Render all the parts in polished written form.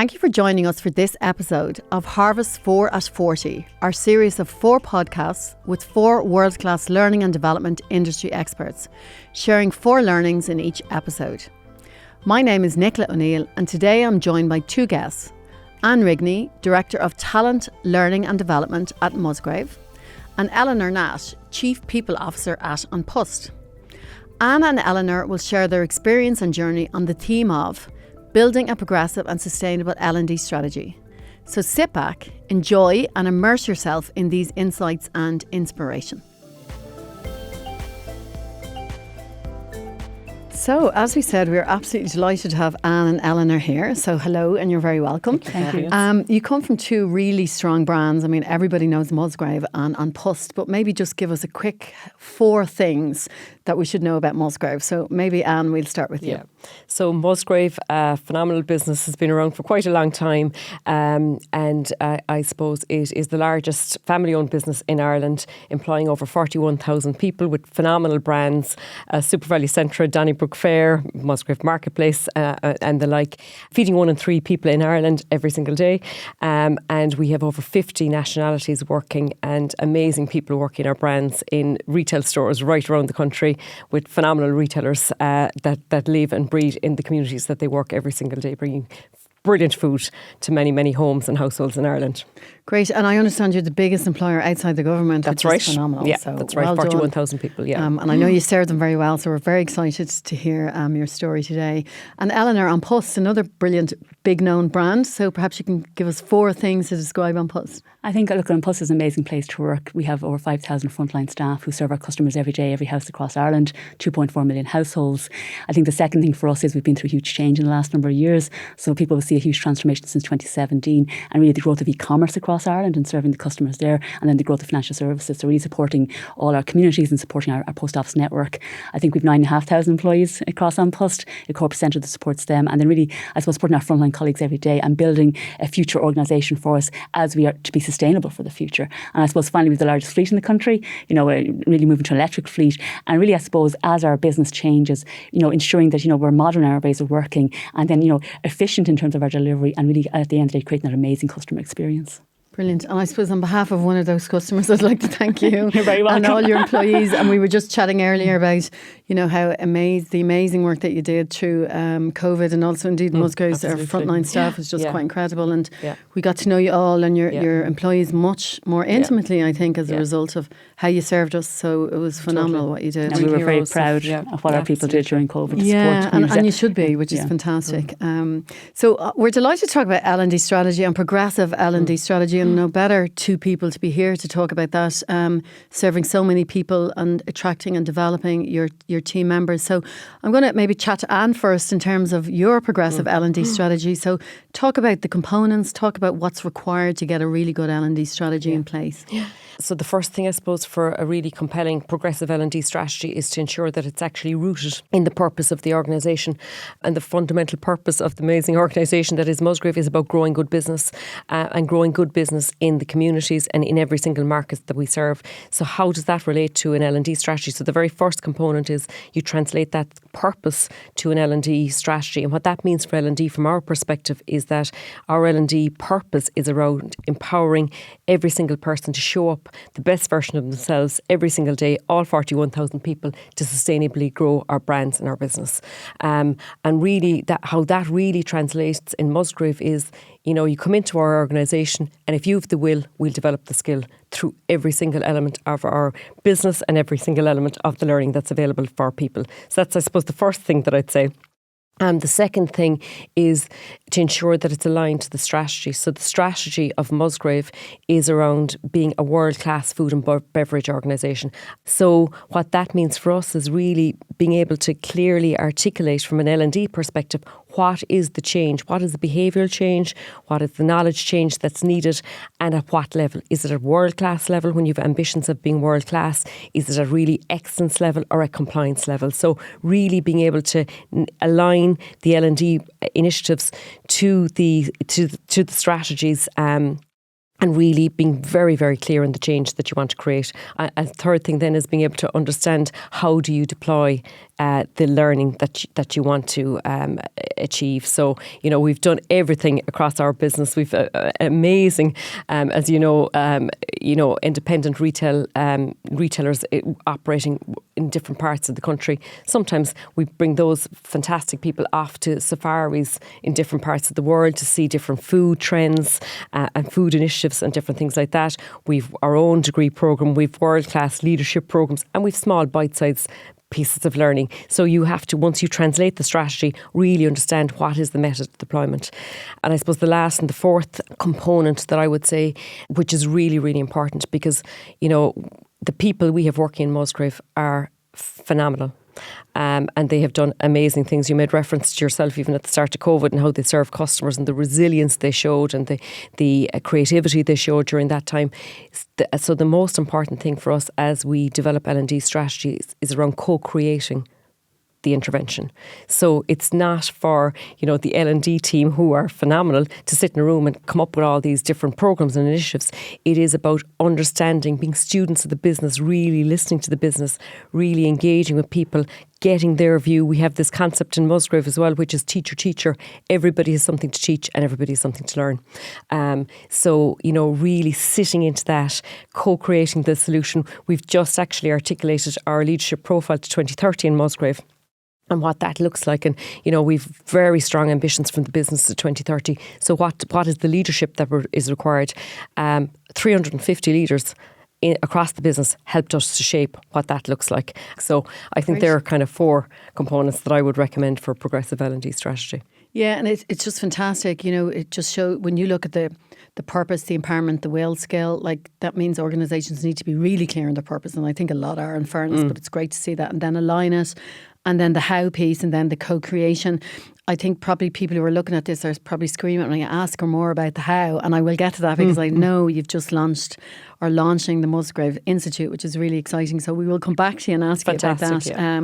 Thank you for joining us for this episode of Harvest 4 at 40, our series of 4 podcasts with 4 world-class learning and development industry experts, sharing 4 learnings in each episode. My name is Nicola O'Neill, and today I'm joined by 2 guests, Anne Rigney, Director of Talent, Learning and Development at Musgrave, and Eleanor Nash, Chief People Officer at An Post. Anne and Eleanor will share their experience and journey on the theme of building a progressive and sustainable L&D strategy. So sit back, enjoy and immerse yourself in these insights and inspiration. So, as we said, we're absolutely delighted to have Anne and Eleanor here. So, hello, and you're very welcome. Thank you. You come from 2 really strong brands. I mean, everybody knows Musgrave and An Post, but maybe just give us a quick 4 things that we should know about Musgrave. So, maybe Anne, we'll start with you. Yeah. So, Musgrave, a phenomenal business, has been around for quite a long time, and I suppose it is the largest family-owned business in Ireland, employing over 41,000 people with phenomenal brands, SuperValu Centra, Donnybrook Fair, Musgrave Marketplace, and the like, feeding 1 in 3 people in Ireland every single day. And we have over 50 nationalities working and amazing people working our brands in retail stores right around the country with phenomenal retailers that live and breathe in the communities that they work every single day, bringing brilliant food to many, many homes and households in Ireland. Great. And I understand you're the biggest employer outside the government, That's which right. is phenomenal. Yeah, so that's right. well 41,000 people, yeah. And I know you serve them very well, so we're very excited to hear your story today. And Eleanor, An Post, another brilliant, big-known brand. So perhaps you can give us 4 things to describe An Post. I think An Post is an amazing place to work. We have over 5,000 frontline staff who serve our customers every day, every house across Ireland, 2.4 million households. I think the second thing for us is we've been through a huge change in the last number of years. So people will see a huge transformation since 2017, and really the growth of e-commerce across Ireland and serving the customers there, and then the growth of financial services. So really supporting all our communities and supporting our post office network. I think we've 9,500 employees across An Post, a corporate centre that supports them, and then really, I suppose, supporting our frontline colleagues every day and building a future organisation for us as we are to be sustainable for the future. And I suppose finally, we've the largest fleet in the country. You know, we're really moving to an electric fleet, and really, I suppose, as our business changes, you know, ensuring that, you know, we're modern in our ways of working, and then, you know, efficient in terms of our delivery, and really at the end of the day creating that amazing customer experience. Brilliant. And I suppose on behalf of one of those customers, I'd like to thank you. You're very welcome. And all your employees. And we were just chatting earlier about, you know, how the amazing work that you did through COVID, and also indeed Musgrave's frontline staff was just quite incredible. And we got to know you all and your employees much more intimately, I think, as a result of how you served us. So it was phenomenal what you did. And we were very proud of what our people did during COVID. And you should be, which is fantastic. So we're delighted to talk about L&D strategy and progressive L&D strategy, and no better 2 people to be here to talk about that, serving so many people and attracting and developing your team members. So I'm going to maybe chat to Anne first in terms of your progressive L&D strategy. So talk about the components, talk about what's required to get a really good L&D strategy in place. So the first thing, I suppose, for a really compelling progressive L&D strategy is to ensure that it's actually rooted in the purpose of the organisation. And the fundamental purpose of the amazing organisation that is Musgrave is about growing good business and growing good business in the communities and in every single market that we serve. So how does that relate to an L&D strategy? So the very first component is you translate that purpose to an L&D strategy. And what that means for L&D from our perspective is that our L&D purpose is around empowering every single person to show up the best version of themselves every single day, all 41,000 people, to sustainably grow our brands and our business. And really, how that really translates in Musgrave is, you know, you come into our organisation, and if you have the will, we'll develop the skill through every single element of our business and every single element of the learning that's available for our people. So that's, I suppose, the first thing that I'd say. The second thing is to ensure that it's aligned to the strategy. So the strategy of Musgrave is around being a world-class food and beverage organisation. So what that means for us is really being able to clearly articulate from an L&D perspective what is the change, what is the behavioural change, what is the knowledge change that's needed, and at what level. Is it a world-class level when you have ambitions of being world-class? Is it a really excellence level or a compliance level? So really being able to align the L&D initiatives to the strategies and really being very, very clear in the change that you want to create. A third thing then is being able to understand how do you deploy the learning that you want to achieve. So, we've done everything across our business. We've amazing, as independent retailers operating in different parts of the country. Sometimes we bring those fantastic people off to safaris in different parts of the world to see different food trends and food initiatives and different things like that. We've our own degree programme, we've world-class leadership programmes, and we've small bite-sized pieces of learning. So you have to, once you translate the strategy, really understand what is the method of deployment. And I suppose the last and the fourth component that I would say, which is really, really important, because, the people we have working in Musgrave are phenomenal. And they have done amazing things. You made reference to yourself even at the start of COVID and how they serve customers and the resilience they showed and the creativity they showed during that time. So the most important thing for us as we develop L&D strategies is around co-creating the intervention. So it's not for, the L&D team, who are phenomenal, to sit in a room and come up with all these different programs and initiatives. It is about understanding, being students of the business, really listening to the business, really engaging with people, getting their view. We have this concept in Musgrave as well, which is teacher. Everybody has something to teach and everybody has something to learn. So, really sitting into that, co-creating the solution. We've just actually articulated our leadership profile to 2030 in Musgrave, and what that looks like. And, we've very strong ambitions from the business to 2030. So what is the leadership that is required? 350 leaders across the business helped us to shape what that looks like. So I think there are kind of 4 components that I would recommend for progressive L&D strategy. Yeah, and it's just fantastic. It just shows, when you look at the purpose, the empowerment, the will scale, that means organisations need to be really clear on their purpose. And I think a lot are, in fairness, but it's great to see that. And then align it. And then the how piece, and then the co-creation. I think probably people who are looking at this are probably screaming when I ask her more about the how, and I will get to that because I know you've just launching the Musgrave Institute, which is really exciting. So we will come back to you and ask you about that. Yeah.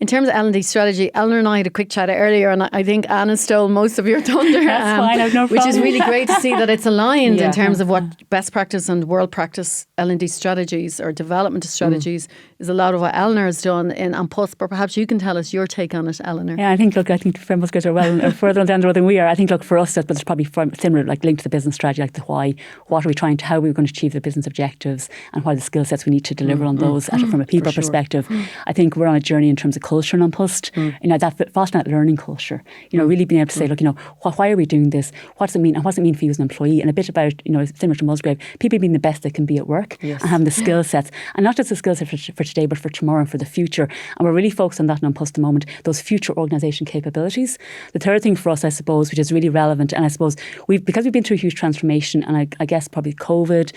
In terms of L&D strategy, Eleanor and I had a quick chat earlier, and I think Anna stole most of your thunder. That's fine, I've no problem. Which is really great to see that it's aligned in terms of what best practice and world practice L&D strategies or development strategies is a lot of what Eleanor has done in AMPUS, but perhaps you can tell us your take on it, Eleanor. Yeah, I think for Musgraves are further down the road than we are. I think, for us, but there's probably similar, linked to the business strategy, the why, what are we trying to, how are we going to achieve the business objectives, and what are the skill sets we need to deliver on those from a people perspective. I think we're on a journey in terms of culture and AMPUS, that fostering that learning culture, really being able to say, why are we doing this? What does it mean? And what does it mean for you as an employee? And a bit about, similar to Musgrave, people being the best they can be at work and having the skill sets, and not just the skill set for today, but for tomorrow and for the future. And we're really focused on that in AMPUS at the moment, those future organisation capabilities. The third thing for us, I suppose, which is really relevant, and I suppose because we've been through a huge transformation, and I guess probably COVID,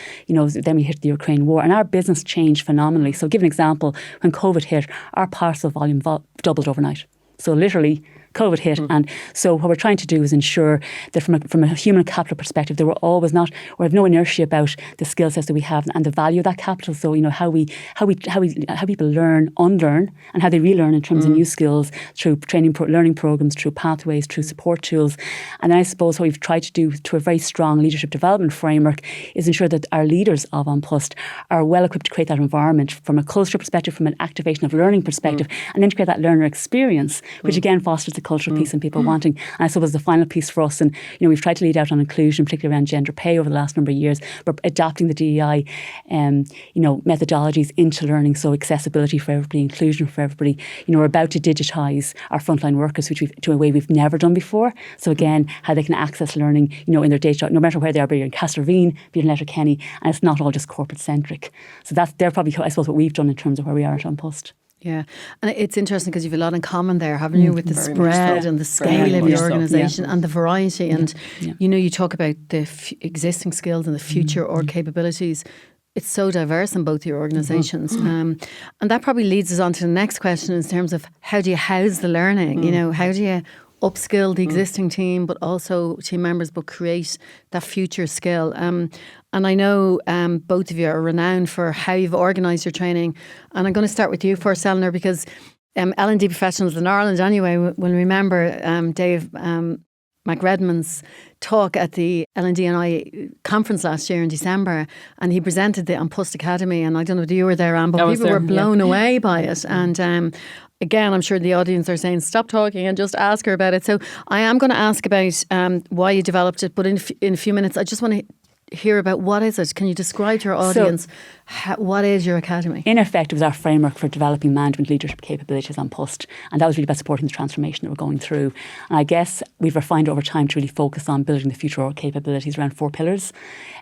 then we hit the Ukraine war, and our business changed phenomenally. So give an example, when COVID hit, our parcel volume doubled overnight. So literally, COVID hit, and so what we're trying to do is ensure that from a human capital perspective, there were always we have no inertia about the skill sets that we have and the value of that capital. So how people learn, unlearn, and how they relearn in terms of new skills through training, learning programs, through pathways, through support tools. And then I suppose what we've tried to do through a very strong leadership development framework is ensure that our leaders of AMPUS are well equipped to create that environment from a culture perspective, from an activation of learning perspective, and then to create that learner experience, which again fosters the cultural piece and people wanting. And I suppose the final piece for us, and we've tried to lead out on inclusion, particularly around gender pay over the last number of years, but adapting the DEI methodologies into learning, so accessibility for everybody, inclusion for everybody. We're about to digitise our frontline workers, which to a way we've never done before. So again, how they can access learning, in their day-to-day, no matter where they are, be it in Castlereagh, be it in Letterkenny, and it's not all just corporate centric. So they're probably, I suppose, what we've done in terms of where we are at AMPUS. Yeah, and it's interesting because you've a lot in common there, haven't you, with the spread and the scale of your organisation and the variety. And, you talk about the existing skills and the future or capabilities. It's so diverse in both your organisations. And that probably leads us on to the next question in terms of how do you house the learning? How do you upskill the existing team, but also team members, but create that future skill? And I know both of you are renowned for how you've organised your training. And I'm going to start with you first, Eleanor, because L&D professionals in Ireland anyway will remember Dave McRedmond's talk at the L&D&I conference last year in December, and he presented the An Post Academy, and I don't know if you were there, Anne, but people were blown away by it. And again, I'm sure the audience are saying, stop talking and just ask her about it. So I am going to ask about why you developed it, but in a few minutes, I just want to hear about what is it. Can you describe to our audience what is your academy? In effect, it was our framework for developing management leadership capabilities on Post, and that was really about supporting the transformation that we're going through. And I guess we've refined over time to really focus on building the future capabilities around 4 pillars.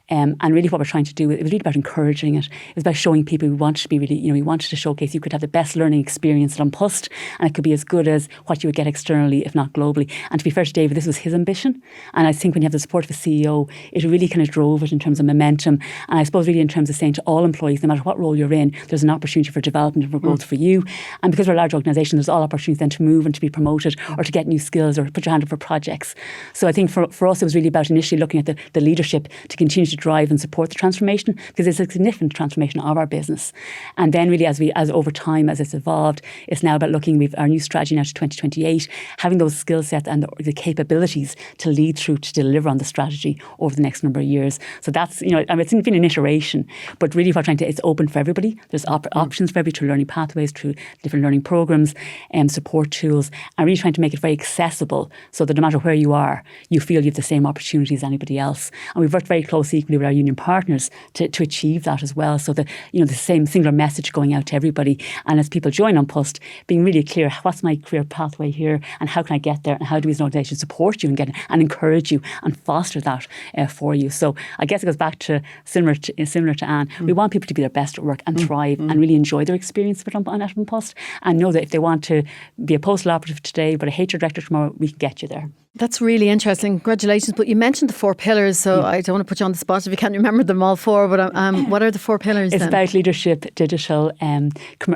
And really what we're trying to do, it was really about encouraging it. It was about showing people we wanted to be really, we wanted to showcase you could have the best learning experience on Post, and it could be as good as what you would get externally, if not globally. And to be fair to David, this was his ambition. And I think when you have the support of a CEO, it really kind of drove it in terms of momentum. And I suppose really in terms of saying to all employees, no matter what role you're in, there's an opportunity for development and for growth for you. And because we're a large organisation, there's all opportunities then to move and to be promoted or to get new skills or put your hand up for projects. So I think for us, it was really about initially looking at the leadership to continue to drive and support the transformation, because it's a significant transformation of our business. And then really as over time, as it's evolved, it's now about looking, we've our new strategy now to 2028, having those skill sets and the capabilities to lead through to deliver on the strategy over the next number of years. So that's, it's been an iteration, but really what we're trying to, it's open for everybody. There's options for everybody through learning pathways, through different learning programs and support tools, and really trying to make it very accessible so that no matter where you are, you feel you have the same opportunities as anybody else. And we've worked very closely equally with our union partners to achieve that as well. So that, the same singular message going out to everybody. And as people join on Post, being really clear, what's my career pathway here and how can I get there and how do we as an organisation support you and get it and encourage you and foster that for you. So I guess it goes back to similar to Anne. We want people to be their best at work and thrive and really enjoy their experience with on Post, and know that if they want to be a postal operative today but a HR director tomorrow, we can get you there. That's really interesting. Congratulations. But you mentioned the 4 pillars, so I don't want to put you on the spot if you can't remember them all 4, but what are the 4 pillars It's then? about leadership, digital,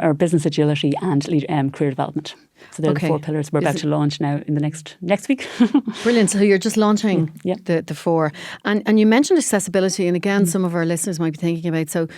or business agility and career development. So they're the 4 pillars we're about to launch now in the next week. Brilliant. So you're just launching the 4. And you mentioned accessibility, and again, some of our listeners might be thinking about, so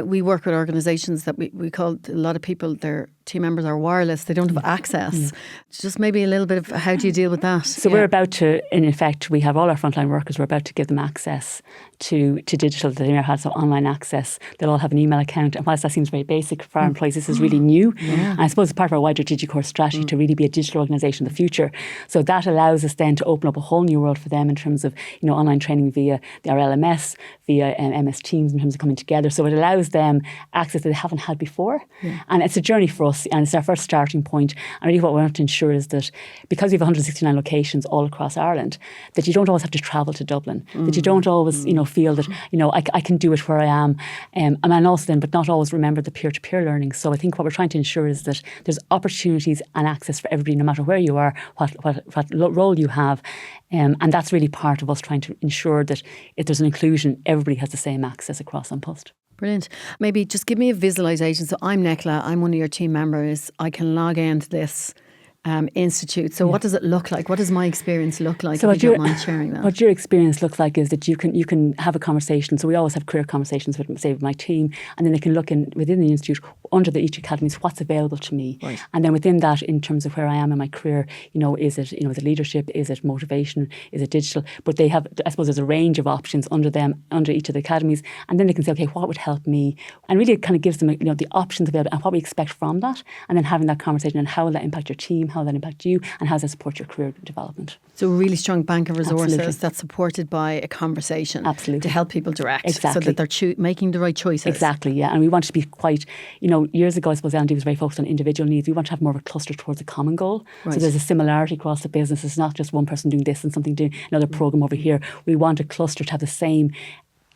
we work with organisations that we call, a lot of people, their team members are wireless, they don't have access. Just maybe a little bit of how do you deal with that? So we're about to, in effect, we have all our frontline workers, we're about to give them access to digital, that they now have some online access. They'll all have an email account, and whilst that seems very basic for our employees, this is really new. And I suppose it's part of our wider DigiCore strategy to really be a digital organisation in the future. So that allows us then to open up a whole new world for them in terms of online training via our LMS, via MS Teams, in terms of coming together. So it allows them access that they haven't had before. And it's a journey for us, and it's our first starting point. And really what we want to ensure is that because we have 169 locations all across Ireland, that you don't always have to travel to Dublin, that you don't always feel that I can do it where I am, and also then, but not always remember the peer-to-peer learning. So I think what we're trying to ensure is that there's opportunities and access for everybody, no matter where you are, what role you have, and that's really part of us trying to ensure that if there's an inclusion, everybody has the same access across on Post. Brilliant. Maybe just give me a visualisation. So I'm Nicola, I'm one of your team members. I can log into this institute. So what does it look like? What does my experience look like, if you don't mind sharing that? What your experience looks like is that you can have a conversation. So we always have career conversations with my team, and then they can look within the institute, under each academy, is what's available to me. Right. And then within that, in terms of where I am in my career, is it leadership, is it motivation, is it digital? But they have, I suppose there's a range of options under each of the academies, and then they can say, okay, what would help me? And really it kind of gives them the options available and what we expect from that, and then having that conversation and how will that impact your team, how will that impact you, and how does that support your career development. So a really strong bank of resources that's supported by a conversation. Absolutely. To help people direct. Exactly. So that they're making the right choices. Exactly, yeah. And we want to be quite, years ago I suppose L&D was very focused on individual needs. We want to have more of a cluster towards a common goal. Right. So there's a similarity across the business. It's not just one person doing this and something doing another programme over here. We want a cluster to have the same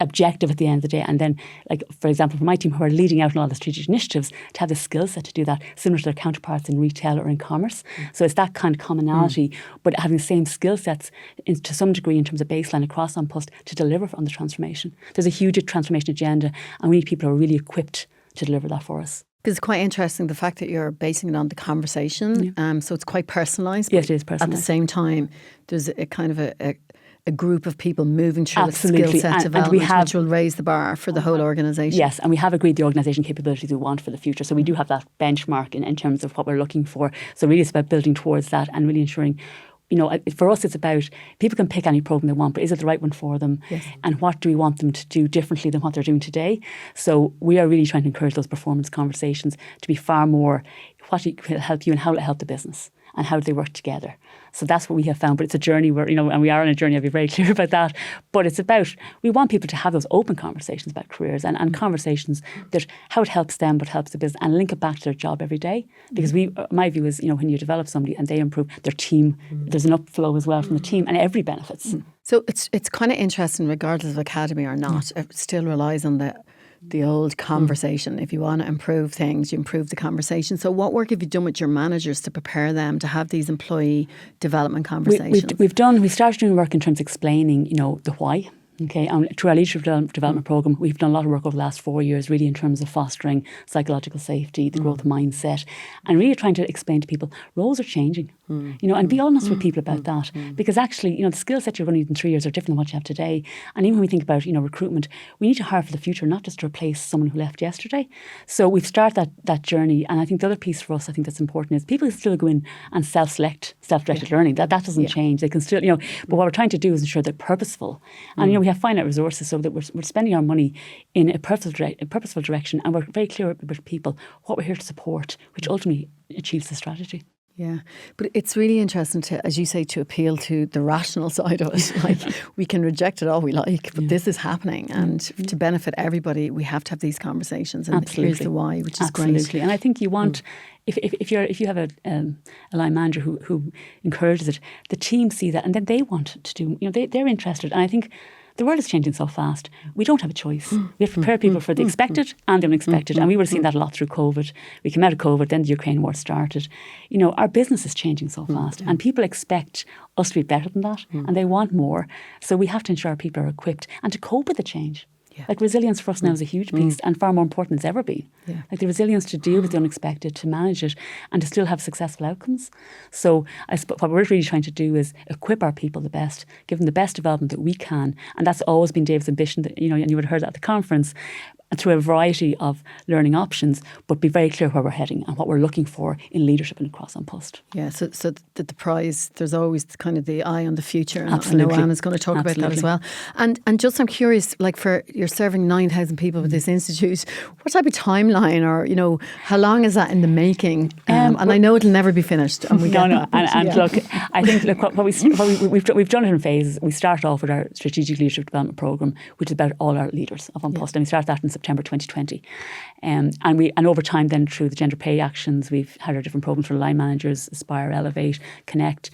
objective at the end of the day, and then, like for example, for my team who are leading out on all the strategic initiatives, to have the skill set to do that, similar to their counterparts in retail or in commerce. So it's that kind of commonality, but having the same skill sets to some degree in terms of baseline across on Post to deliver on the transformation. There's a huge transformation agenda, and we need people who are really equipped to deliver that for us. Because it's quite interesting the fact that you're basing it on the conversation, so it's quite personalised. Yes, it is personalised. At the same time, there's a kind of a group of people moving through a skill set development, which will raise the bar for the whole organisation. Yes, and we have agreed the organisation capabilities we want for the future. So we do have that benchmark in terms of what we're looking for. So really it's about building towards that and really ensuring for us, it's about people can pick any program they want, but is it the right one for them? Yes. And what do we want them to do differently than what they're doing today? So we are really trying to encourage those performance conversations to be far more what will help you and how will it help the business and how do they work together. So that's what we have found. But it's a journey where, and we are on a journey, I'll be very clear about that. But it's about, we want people to have those open conversations about careers and conversations that how it helps them but helps the business and link it back to their job every day. Because my view is, when you develop somebody and they improve their team, there's an upflow as well from the team and everybody benefits. So it's kind of interesting, regardless of academy or not, it still relies on the old conversation. If you want to improve things, you improve the conversation. So what work have you done with your managers to prepare them to have these employee development conversations? We started doing work in terms of explaining, the why. Okay, and through our leadership development programme, we've done a lot of work over the last 4 years, really in terms of fostering psychological safety, the growth mindset, and really trying to explain to people roles are changing, and be honest with people about that, because actually, the skill set you're going to need in 3 years are different than what you have today. And even when we think about, recruitment, we need to hire for the future, not just to replace someone who left yesterday. So we've started that journey, and I think the other piece for us, I think that's important, is people can still go in and self-directed learning. That doesn't change. They can still, but what we're trying to do is ensure they're purposeful, and we have finite resources so that we're spending our money in a purposeful direction, and we're very clear with people what we're here to support, which ultimately achieves the strategy. Yeah, but it's really interesting to, as you say, to appeal to the rational side of it. Like, we can reject it all we like, but this is happening, and to benefit everybody, we have to have these conversations. And here's the why, which is great. Absolutely, and I think you want. If you have a line manager who encourages it, the team see that, and then they want to do. They're interested, and I think. The world is changing so fast. We don't have a choice. We have to prepare people for the expected and the unexpected. And we would have seen that a lot through COVID. We came out of COVID, then the Ukraine war started. Our business is changing so fast. And people expect us to be better than that. And they want more. So we have to ensure our people are equipped and to cope with the change. Yeah. Like resilience for us now is a huge piece and far more important than it's ever been. Yeah. Like the resilience to deal with the unexpected, to manage it and to still have successful outcomes. So what we're really trying to do is equip our people the best, give them the best development that we can. And that's always been Dave's ambition, that, and you would have heard that at the conference, through a variety of learning options, but be very clear where we're heading and what we're looking for in leadership and across An Post. Yeah, so the prize, there's always kind of the eye on the future. And Absolutely. I know Anna's going to talk about that as well. And just I'm curious, like you're serving 9,000 people with this institute, what type of timeline or, how long is that in the making? And I know it'll never be finished. And Look, I think what we've done it in phases. We start off with our strategic leadership development programme, which is about all our leaders of An Post, and we started that in September 2020. And over time then through the gender pay actions, we've had our different programs for line managers, Aspire, Elevate, Connect.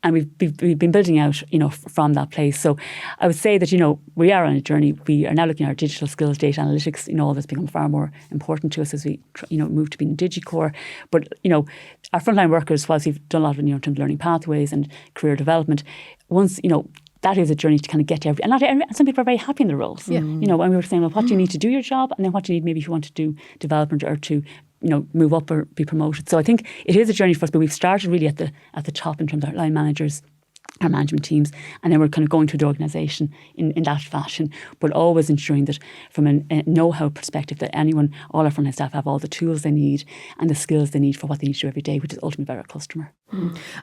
And we've been building out, from that place. So I would say that, we are on a journey. We are now looking at our digital skills, data analytics, all that's become far more important to us as we, move to being DigiCore. But, our frontline workers, whilst we've done a lot of, in terms of learning pathways and career development, once, that is a journey to kind of get to some people are very happy in their roles. Yeah. And we were saying, well, what do you need to do your job? And then what do you need maybe if you want to do development or to, move up or be promoted. So I think it is a journey for us, but we've started really at the top in terms of our line managers, our management teams, and then we're kind of going through the organisation in that fashion, but always ensuring that from a know-how perspective that all our frontline staff have all the tools they need and the skills they need for what they need to do every day, which is ultimately about our customer.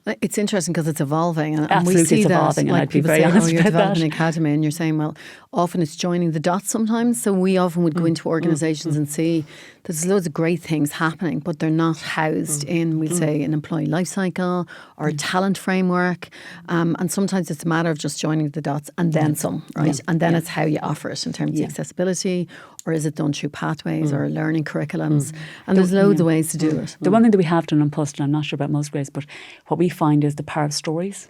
It's interesting because it's evolving, and Absolutely, we see it's that. evolving, like and I'd be people very say, honest you're about developing that. an academy, and you're saying, well, often it's joining the dots sometimes. So we often would go into organisations and see there's loads of great things happening, but they're not housed in, we'll say, an employee life cycle or a talent framework. And sometimes it's a matter of just joining the dots and then some, right? And then it's how you offer it in terms of accessibility, or is it done through pathways or learning curriculums? And there's loads of ways to do it. The one thing that we have done on Post, and I'm not sure about Musgraves, but what we find is the power of stories.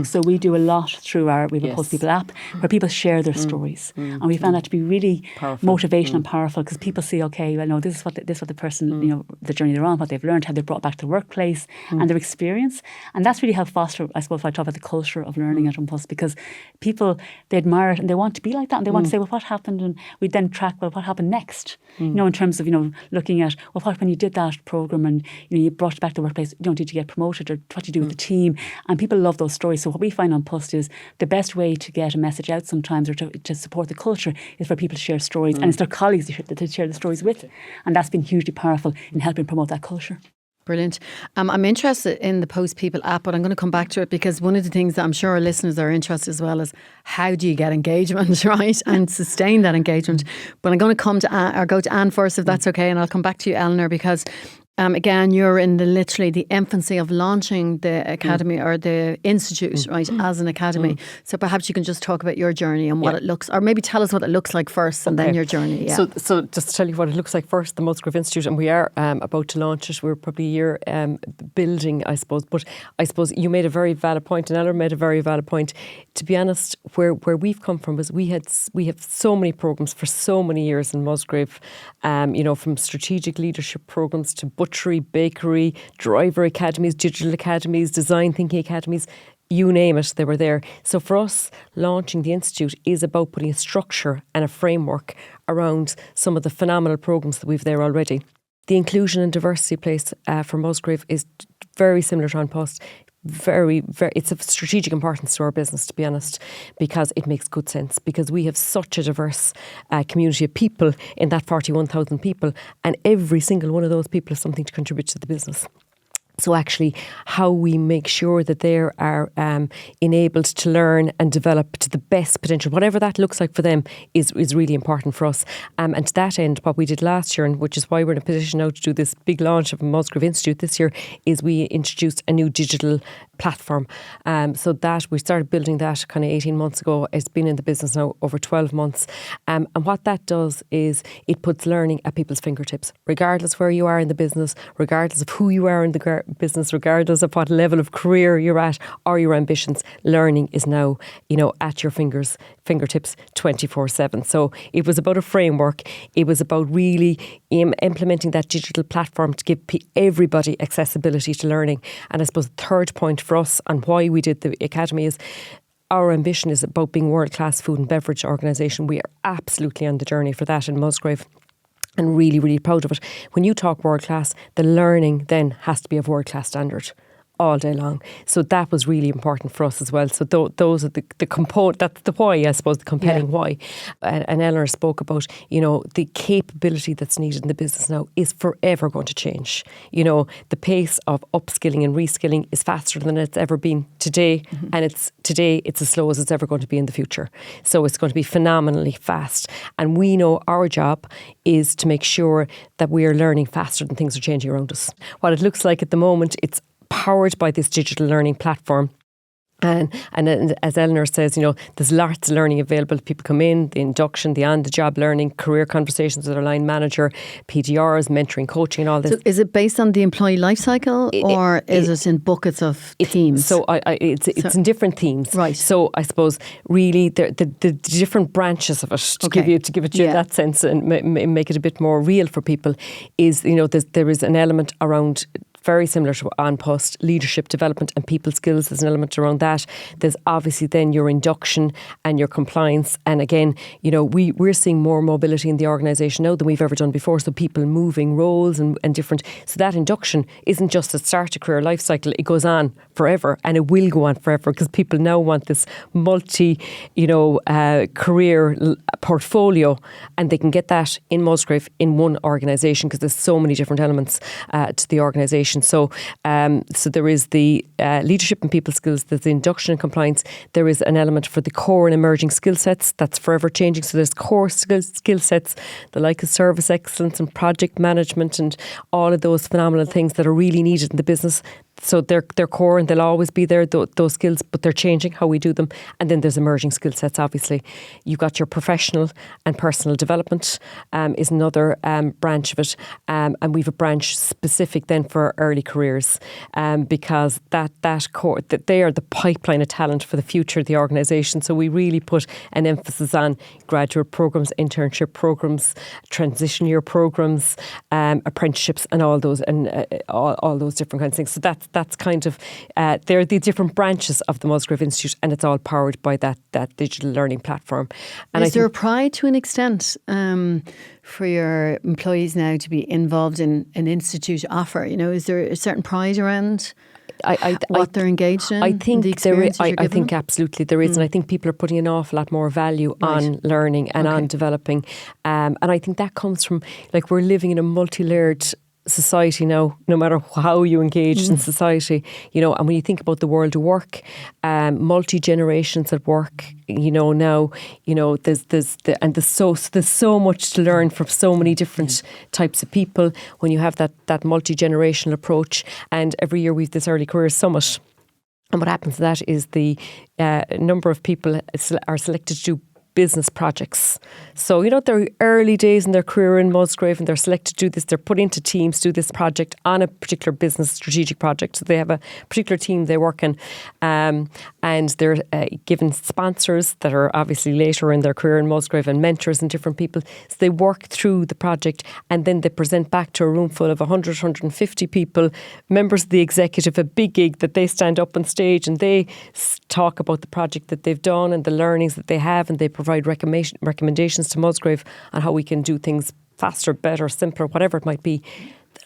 So we do a lot through we have a Post People app where people share their stories, and we found that to be really motivational and powerful, because people see, okay, well, no, this is what the person, the journey they're on, what they've learned, how they've brought back to the workplace, and their experience, and that's really helped foster, I suppose, if I talk about the culture of learning at An Post, because people, they admire it and they want to be like that, and they want to say, well, what happened, and we then track, well, what happened next, in terms of looking at, well, what when you did that programme and you brought it back to the workplace, did you get promoted, or what do you do with the team? And people love those stories. So what we find on Post is the best way to get a message out sometimes, or to support the culture, is for people to share stories, and it's their colleagues that they share the stories with, and that's been hugely powerful in helping promote that culture. Brilliant. I'm interested in the Post People app, but I'm going to come back to it because one of the things that I'm sure our listeners are interested as well is how do you get engagement, right, and sustain that engagement. But I'm going to come to go to Anne first, if that's okay, and I'll come back to you, Eleanor, because again, you're in literally the infancy of launching the academy or the institute, right, as an academy. So perhaps you can just talk about your journey and what it looks, or maybe tell us what it looks like first and then your journey. Yeah. So just to tell you what it looks like first, the Musgrave Institute, and we are about to launch it. We're probably a year building, I suppose. But I suppose you made a very valid point, and Eleanor made a very valid point. To be honest, where we've come from is we have so many programmes for so many years in Musgrave, from strategic leadership programmes to butchery, bakery, driver academies, digital academies, design thinking academies, you name it, they were there. So for us, launching the Institute is about putting a structure and a framework around some of the phenomenal programmes that we've there already. The inclusion and diversity place for Musgrave is very similar to An Post. Very, very, it's of strategic importance to our business, to be honest, because it makes good sense, because we have such a diverse community of people in that 41,000 people, and every single one of those people has something to contribute to the business. So actually, how we make sure that they are enabled to learn and develop to the best potential, whatever that looks like for them, is really important for us. And to that end, what we did last year, and which is why we're in a position now to do this big launch of Musgrave Institute this year, is we introduced a new digital platform. So that we started building that kind of 18 months ago. It's been in the business now over 12 months. And what that does is it puts learning at people's fingertips, regardless where you are in the business, regardless of who you are in the business, regardless of what level of career you're at or your ambitions. Learning is now, at your fingertips 24/7. So it was about a framework. It was about really implementing that digital platform to give everybody accessibility to learning. And I suppose the third point for us and why we did the academy is our ambition is about being world-class food and beverage organisation. We are absolutely on the journey for that in Musgrave, and really, really proud of it. When you talk world-class, the learning then has to be of world-class standard all day long. So that was really important for us as well. So those are the component, that's the why, I suppose, the compelling why. And Eleanor spoke about, the capability that's needed in the business now is forever going to change. The pace of upskilling and reskilling is faster than it's ever been today. And today it's as slow as it's ever going to be in the future. So it's going to be phenomenally fast. And we know our job is to make sure that we are learning faster than things are changing around us. What it looks like at the moment, it's powered by this digital learning platform. And as Eleanor says, there's lots of learning available. People come in, the induction, the on-the-job learning, career conversations with their line manager, PDRs, mentoring, coaching, and all this. So is it based on the employee life cycle or is it in buckets of themes? So it's in different themes. Right. So I suppose really the different branches of it, to give it you that sense and make it a bit more real for people, is, there is an element around very similar to An Post, leadership development and people skills. There's an element around that. There's obviously then your induction and your compliance. And again, we're seeing more mobility in the organisation now than we've ever done before. So people moving roles and different. So that induction isn't just a start to career life cycle. It goes on forever, and it will go on forever, because people now want this career portfolio, and they can get that in Musgrave in one organisation, because there's so many different elements to the organisation. So there is the leadership and people skills, there's the induction and compliance, there is an element for the core and emerging skill sets that's forever changing. So there's core skill sets, the like of service excellence and project management and all of those phenomenal things that are really needed in the business. So they're core and they'll always be there, those skills, but they're changing how we do them. And then there's emerging skill sets, obviously. You've got your professional and personal development is another branch of it. And we've a branch specific then for early careers, because that core, that they are the pipeline of talent for the future of the organisation. So we really put an emphasis on graduate programmes, internship programmes, transition year programmes, apprenticeships, and all those different kinds of things. So that's kind of they're the different branches of the Musgrave Institute, and it's all powered by that digital learning platform. And is there a pride to an extent for your employees now to be involved in an institute offer? Is there a certain pride around what they're engaged in? I think there is. I think absolutely there is, and I think people are putting an awful lot more value on learning and on developing. And I think that comes from, we're living in a multi-layered society now, no matter how you engage in society, you know, and when you think about the world of work, multi-generations at work, you know, now, you know, there's so much to learn from so many different types of people when you have that multi-generational approach. And every year we've this early careers summit. And what happens to that is the number of people are selected to do business projects. So, you know, they're early days in their career in Musgrave and they're selected to do this. They're put into teams to do this project on a particular business strategic project. So they have a particular team they work in, and they're given sponsors that are obviously later in their career in Musgrave and mentors and different people. So they work through the project and then they present back to a room full of 100, 150 people, members of the executive, a big gig that they stand up on stage and they talk about the project that they've done and the learnings that they have, and they provide recommendations to Musgrave on how we can do things faster, better, simpler, whatever it might be.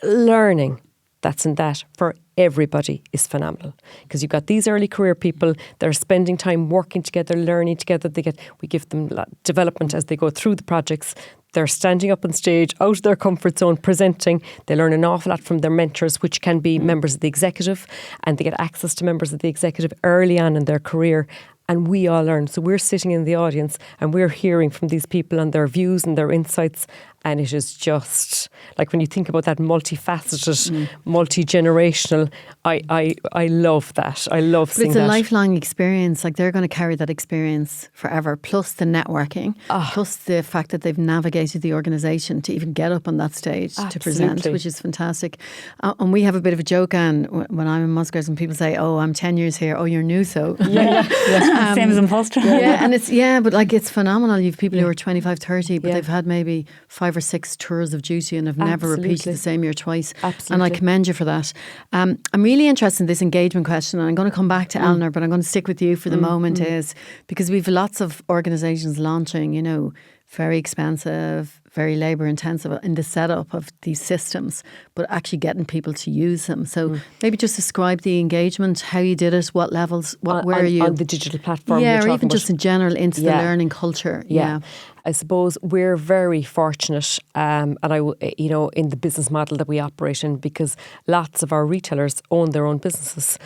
Learning that's in that for everybody is phenomenal, because you've got these early career people that are spending time working together, learning together. We give them development as they go through the projects. They're standing up on stage, out of their comfort zone, presenting. They learn an awful lot from their mentors, which can be members of the executive, and they get access to members of the executive early on in their career. And we all learn. So we're sitting in the audience and we're hearing from these people and their views and their insights. And it is just like when you think about that multifaceted, multi-generational, I love that. I love seeing that. It's a lifelong experience. Like they're going to carry that experience forever, plus the networking, plus the fact that they've navigated the organisation to even get up on that stage to present, which is fantastic. And we have a bit of a joke, Anne, when I'm in Musgrave and people say, oh, I'm 10 years here. Oh, you're new, so. Same as in Foster. Yeah, and but like it's phenomenal. You've people who are 25, 30, but they've had maybe 5 or 6 tours of duty and have never repeated the same year twice. Absolutely. And I commend you for that. I'm really interested in this engagement question, and I'm going to come back to Eleanor, but I'm going to stick with you for the moment, is because we've lots of organisations launching, you know, very expensive, very labour intensive in the setup of these systems, but actually getting people to use them. So maybe just describe the engagement, how you did it, what levels, where are you? On the digital platform. Yeah, or even just in general into the learning culture. Yeah. I suppose we're very fortunate, and in the business model that we operate in, because lots of our retailers own their own businesses.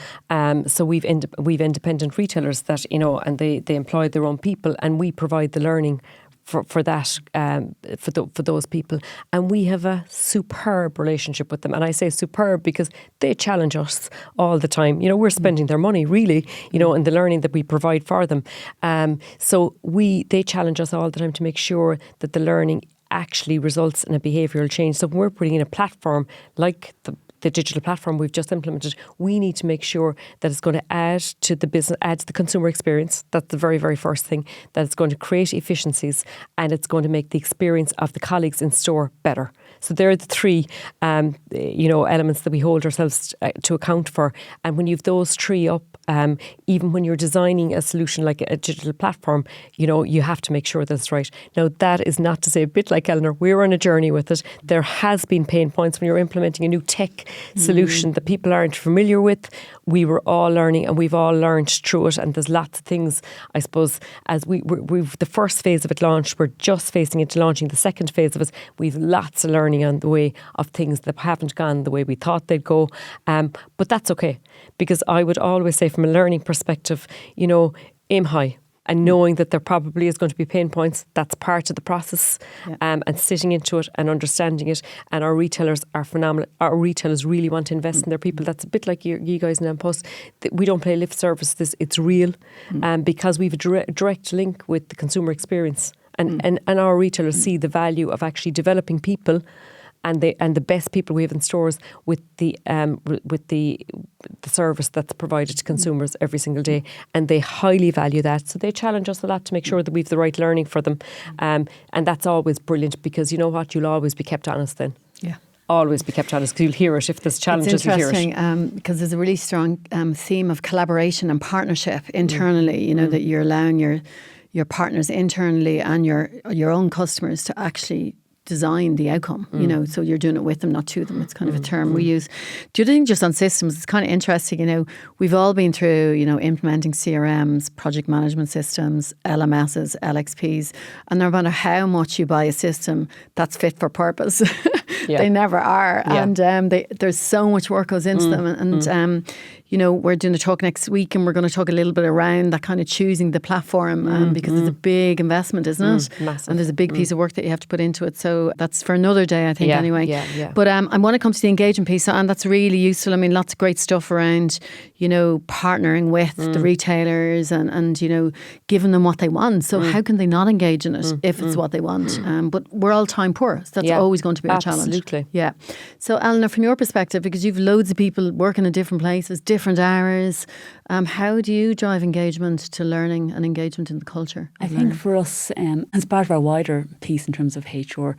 So we've independent retailers that, you know, and they employ their own people, and we provide the learning for that, for those people. And we have a superb relationship with them. And I say superb because they challenge us all the time. You know, we're spending their money really, you know, in the learning that we provide for them. So they challenge us all the time to make sure that the learning actually results in a behavioural change. So when we're putting in a platform like the digital platform we've just implemented, we need to make sure that it's going to add to the business, add to the consumer experience. That's the very, very first thing. That it's going to create efficiencies and it's going to make the experience of the colleagues in store better. So there are the 3, elements that we hold ourselves to account for. And when you've those 3 up, even when you're designing a solution like a digital platform, you know, you have to make sure that it's right. Now, that is not to say, a bit like Eleanor, we're on a journey with it. There has been pain points when you're implementing a new tech solution that people aren't familiar with. We were all learning and we've all learned through it. And there's lots of things, I suppose, as we've the first phase of it launched, we're just facing into launching the second phase of it. We've lots of learning on the way of things that haven't gone the way we thought they'd go. But that's okay, because I would always say from a learning perspective, you know, aim high. And knowing that there probably is going to be pain points, that's part of the process, and sitting into it and understanding it. And our retailers are phenomenal. Our retailers really want to invest in their people. That's a bit like you guys in Post. We don't play lip service. It's real, because we've a direct link with the consumer experience. And our retailers see the value of actually developing people and the best people we have in stores with the service that's provided to consumers every single day, and they highly value that. So they challenge us a lot to make sure that we've the right learning for them, and that's always brilliant, because you know what, you'll always be kept honest then. Yeah. Always be kept honest, because you'll hear it. If there's challenges, you'll hear it. It's interesting because there's a really strong theme of collaboration and partnership internally. You know, that you're allowing your partners internally and your own customers to actually design the outcome, you know, so you're doing it with them, not to them. It's kind of a term we use. Do you think just on systems, it's kind of interesting, you know, we've all been through, you know, implementing CRMs, project management systems, LMSs, LXPs, and no matter how much you buy a system that's fit for purpose, They never are. And there's so much work goes into them. And we're doing a talk next week, and we're going to talk a little bit around that kind of choosing the platform because it's a big investment, isn't it? Massive. And there's a big piece of work that you have to put into it. So that's for another day, I think, anyway. Yeah. But I want to come to the engagement piece, and that's really useful. I mean, lots of great stuff around, partnering with the retailers and giving them what they want. So how can they not engage in it if it's what they want? But we're all time poor. So that's always going to be a challenge. Absolutely. Yeah. So Eleanor, from your perspective, because you've loads of people working in different places, different hours, how do you drive engagement to learning and engagement in the culture? I think for us, as part of our wider piece in terms of HR,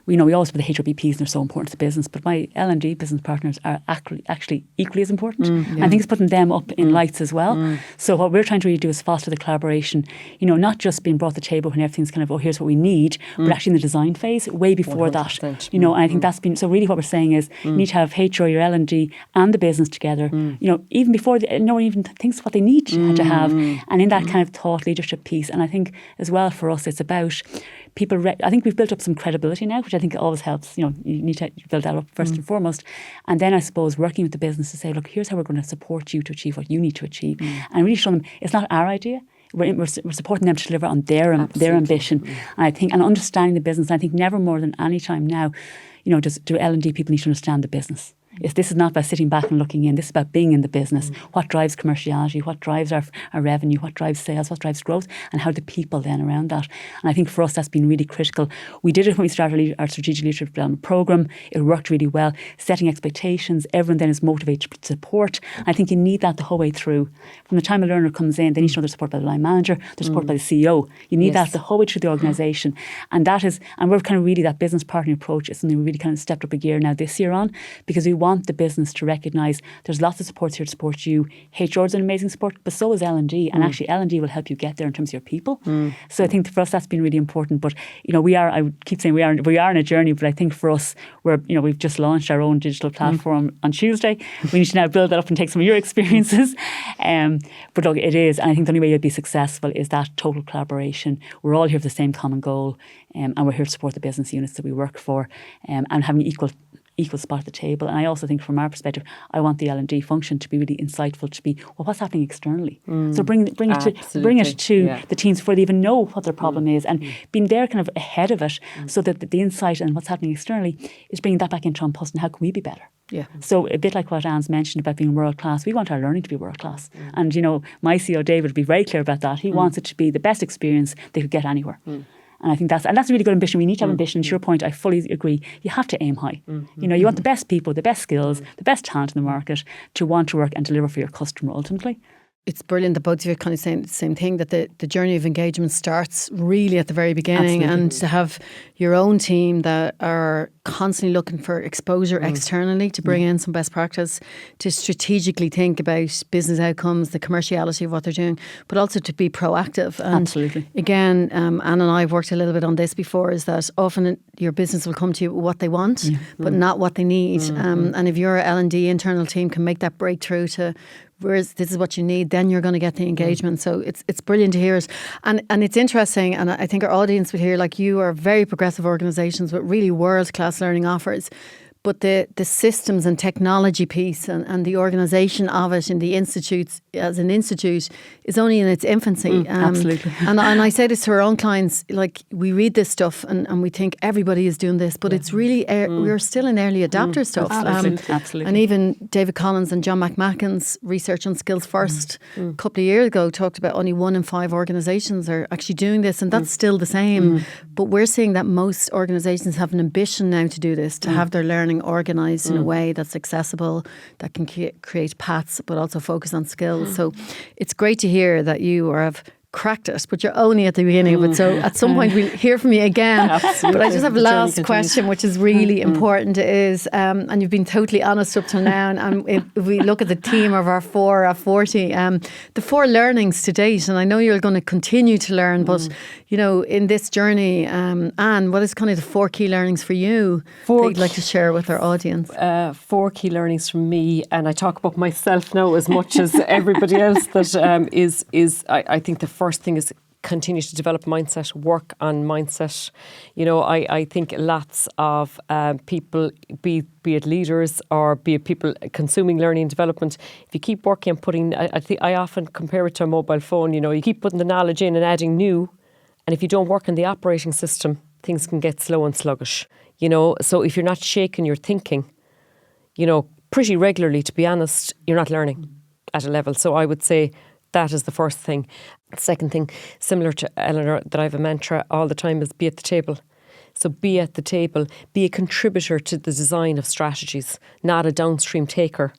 we always put the HRBPs and they're so important to the business, but my L&D business partners are actually equally as important. I think it's putting them up in lights as well. So what we're trying to really do is foster the collaboration, not just being brought to the table when everything's kind of, here's what we need, but actually in the design phase, way before 100%. That. And I think that's been, so really what we're saying is you need to have HR, your L&D and the business together, even before no one even thinks what they need to have, and in that kind of thought leadership piece. And I think as well for us, it's about people, I think we've built up some credibility now, which I think always helps. You need to build that up first and foremost. And then I suppose working with the business to say, look, here's how we're going to support you to achieve what you need to achieve. And really show them it's not our idea. We're supporting them to deliver on their ambition. And I think, and understanding the business, and I think never more than any time now, do L&D people need to understand the business. This is not about sitting back and looking in. This is about being in the business. What drives commerciality? What drives our revenue? What drives sales? What drives growth? And how do people then around that? And I think for us, that's been really critical. We did it when we started our strategic leadership development program. It worked really well. Setting expectations. Everyone then is motivated to support. I think you need that the whole way through. From the time a learner comes in, they need to know they're supported by the line manager, they're supported by the CEO. You need that the whole way through the organisation. And that is, and we're kind of really, that business partnering approach is something we really kind of stepped up a gear now this year on, because we want the business to recognise there's lots of supports here to support you. HR is an amazing support, but so is L&D, and actually L&D will help you get there in terms of your people. So I think for us that's been really important. But I would keep saying we are on a journey, but I think for us we've just launched our own digital platform on Tuesday. We need to now build that up and take some of your experiences. But look, it is, and I think the only way you'll be successful is that total collaboration. We're all here for the same common goal, and we're here to support the business units that we work for, and having equal spot at the table. And I also think from our perspective, I want the L&D function to be really insightful, to be, what's happening externally? So bring it to the teams before they even know what their problem is, and being there kind of ahead of it, so that the insight and what's happening externally is bringing that back into Trump and how can we be better? Yeah. So a bit like what Anne's mentioned about being world class, we want our learning to be world class. And my CEO David would be very clear about that. He wants it to be the best experience they could get anywhere. And I think that's a really good ambition. We need to have ambition. And to your point, I fully agree. You have to aim high. You want the best people, the best skills, the best talent in the market to want to work and deliver for your customer ultimately. It's brilliant that both of you are kind of saying the same thing, that the journey of engagement starts really at the very beginning. Absolutely. And to have your own team that are constantly looking for exposure externally to bring in some best practice, to strategically think about business outcomes, the commerciality of what they're doing, but also to be proactive. And absolutely. Again, Anne and I have worked a little bit on this before, is that often your business will come to you with what they want, but not what they need. And if your L&D internal team can make that breakthrough to whereas this is what you need, then you're going to get the engagement. So it's brilliant to hear it. And it's interesting, and I think our audience would hear, like, you are very progressive organisations with really world-class learning offers. But the systems and technology piece and the organisation of it in the institutes, as an institute, is only in its infancy. Absolutely. And I say this to our own clients, like, we read this stuff and we think everybody is doing this, but it's really, we're still in early adapter stuff. Absolutely. And even David Collins and John McMacken's research on Skills First a couple of years ago talked about only 1 in 5 organisations are actually doing this, and that's still the same. But we're seeing that most organisations have an ambition now to do this, to have their learning organised in a way that's accessible, that can create paths, but also focus on skills. So it's great to hear that you have cracked it, but you're only at the beginning of it. So at some point we'll hear from you again. Absolutely. But I just have a last question, which is really important, is, and you've been totally honest up till now, and if we look at the theme of our 4 of 40, the 4 learnings to date, and I know you're going to continue to learn, but in this journey, Anne, what is kind of the 4 key learnings for you that you'd like to share with our audience? 4 key learnings from me, and I talk about myself now as much as everybody else, that is I think the first thing is continue to develop mindset, work on mindset. You know, I think lots of people, be it leaders or be it people consuming learning and development, if you keep working and putting, I often compare it to a mobile phone, you know, you keep putting the knowledge in and adding new, and if you don't work on the operating system, things can get slow and sluggish, you know. So if you're not shaking your thinking, you know, pretty regularly, to be honest, you're not learning at a level. So I would say that is the first thing. Second thing, similar to Eleanor, that I have a mantra all the time, is be at the table. So be at the table, be a contributor to the design of strategies, not a downstream taker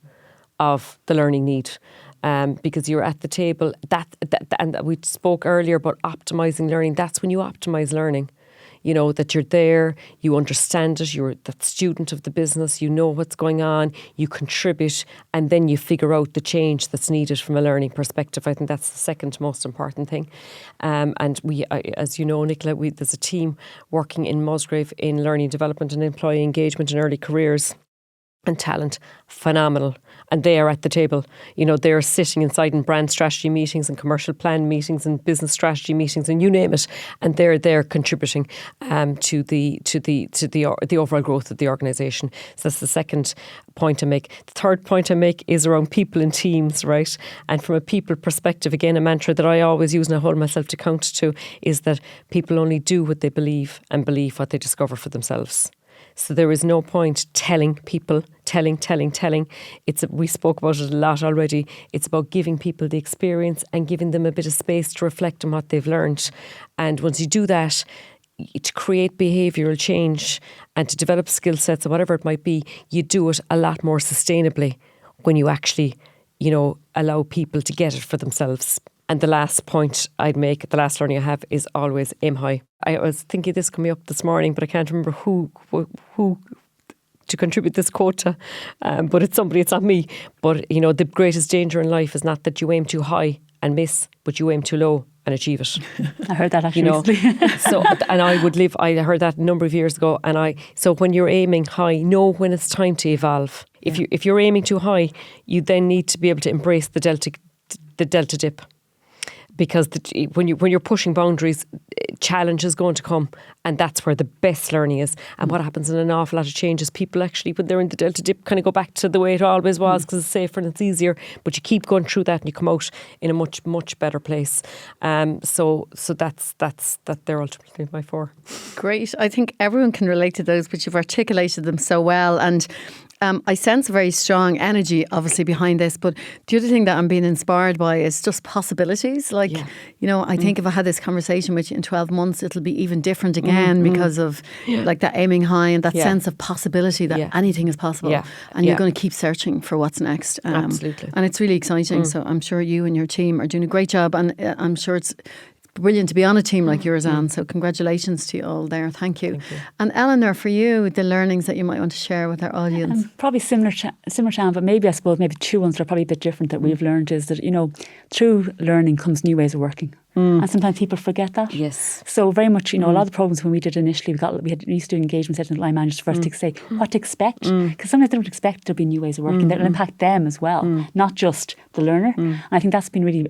of the learning need. Because you're at the table, and we spoke earlier about optimising learning. That's when you optimise learning. You know, that you're there, you understand it, you're the student of the business, you know what's going on, you contribute, and then you figure out the change that's needed from a learning perspective. I think that's the second most important thing. And we, as you know, Nicola, there's a team working in Musgrave in learning development and employee engagement in early careers. And talent, phenomenal. And they are at the table. You know, they're sitting inside in brand strategy meetings and commercial plan meetings and business strategy meetings and you name it. And they're there contributing to the overall growth of the organisation. So that's the second point I make. The third point I make is around people and teams, right? And from a people perspective, again, a mantra that I always use and I hold myself to account to is that people only do what they believe and believe what they discover for themselves. So there is no point telling people, telling. We spoke about it a lot already. It's about giving people the experience and giving them a bit of space to reflect on what they've learned. And once you do that, to create behavioural change and to develop skill sets or whatever it might be, you do it a lot more sustainably when you actually, you know, allow people to get it for themselves. And the last point I'd make, the last learning I have, is always aim high. I was thinking this coming up this morning, but I can't remember who to contribute this quote to. But it's somebody, it's not me. But, you know, the greatest danger in life is not that you aim too high and miss, but you aim too low and achieve it. I heard that actually. You know? So, and I heard that a number of years ago. So when you're aiming high, know when it's time to evolve. If you're aiming too high, you then need to be able to embrace the delta dip. Because when you're pushing boundaries, challenge is going to come, and that's where the best learning is. And what happens in an awful lot of changes, people actually, when they're in the delta dip, kind of go back to the way it always was because it's safer and it's easier. But you keep going through that, and you come out in a much better place. So that's they're ultimately my four. Great. I think everyone can relate to those, but you've articulated them so well. And I sense a very strong energy, obviously, behind this. But the other thing that I'm being inspired by is just possibilities. Like, you know, I think if I had this conversation with you in 12 months, it'll be even different again because of like that aiming high and that sense of possibility that anything is possible. And you're going to keep searching for what's next. Absolutely. And it's really exciting. So I'm sure you and your team are doing a great job. And I'm sure it's brilliant to be on a team like yours, Anne. So congratulations to you all there. Thank you. And Eleanor, for you, the learnings that you might want to share with our audience. Probably similar to Anne, but maybe two ones that are probably a bit different that we've learned is that, you know, through learning comes new ways of working. And sometimes people forget that. Yes. So very much, you know, a lot of the programs when we did initially, we used to do engagement sessions with line managers first to say what to expect. Because sometimes they don't expect there'll be new ways of working that will impact them as well, not just the learner. And I think that's been really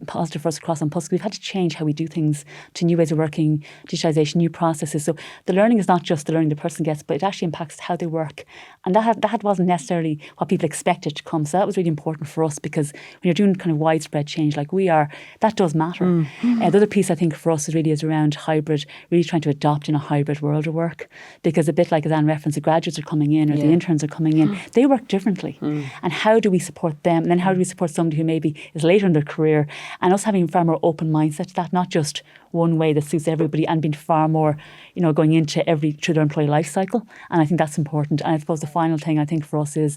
positive for us across on Pusk. We've had to change how we do things to new ways of working, digitalisation, new processes. So the learning is not just the learning the person gets, but it actually impacts how they work. And that wasn't necessarily what people expected to come. So that was really important for us because when you're doing kind of widespread change like we are, that does matter. The other piece I think for us is around hybrid, really trying to adopt in a hybrid world of work, because a bit like as Anne referenced, the graduates are coming in or the interns are coming in, they work differently. And how do we support them? And then how do we support somebody who maybe is later in their career, and us having a far more open mindset to that, not just one way that suits everybody, and being far more, you know, going into through their employee life cycle. And I think that's important. And I suppose the final thing I think for us is,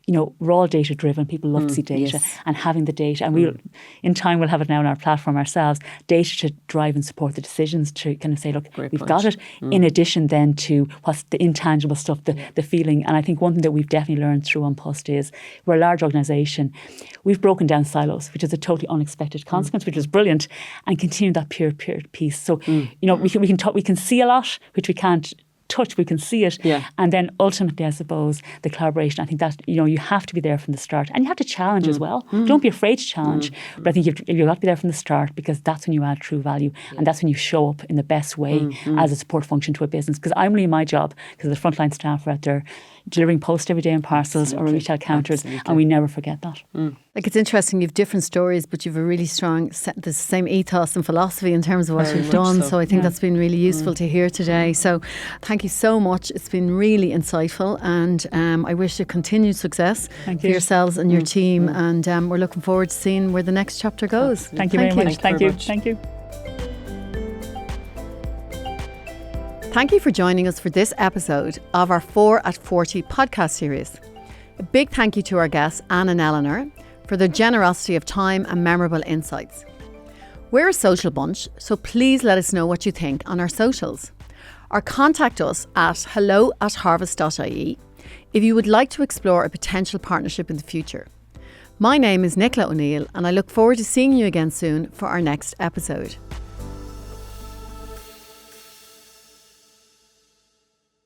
you know, we're all data driven. People love to see data and having the data. And we'll, in time, we'll have it now on our platform ourselves, data to drive and support the decisions to kind of say, look, we've got it. In addition then to what's the intangible stuff, the feeling. And I think one thing that we've definitely learned through on Post is we're a large organisation. We've broken down silos, which is a totally unexpected consequence, which is brilliant, and continue that peer piece. So, you know, we can see a lot, which we can't touch, we can see it. Yeah. And then ultimately, I suppose, the collaboration, I think that, you have to be there from the start. And you have to challenge as well. Don't be afraid to challenge. But I think you've got to be there from the start, because that's when you add true value. And that's when you show up in the best way as a support function to a business. Because I'm really my job, because the frontline staff are out there delivering post every day in parcels or retail counters, and we never forget that. Like, it's interesting, you've different stories, but you've a really strong, the same ethos and philosophy in terms of what you've done. So I think that's been really useful to hear today. So thank you so much. It's been really insightful, and I wish you continued success for yourselves and your team. And we're looking forward to seeing where the next chapter goes. Thank you very much. Thank you. Thank you. Thank you for joining us for this episode of our 4 at 40 podcast series. A big thank you to our guests, Anne and Eleanor, for their generosity of time and memorable insights. We're a social bunch, so please let us know what you think on our socials, or contact us at hello@harvest.ie if you would like to explore a potential partnership in the future. My name is Nicola O'Neill, and I look forward to seeing you again soon for our next episode.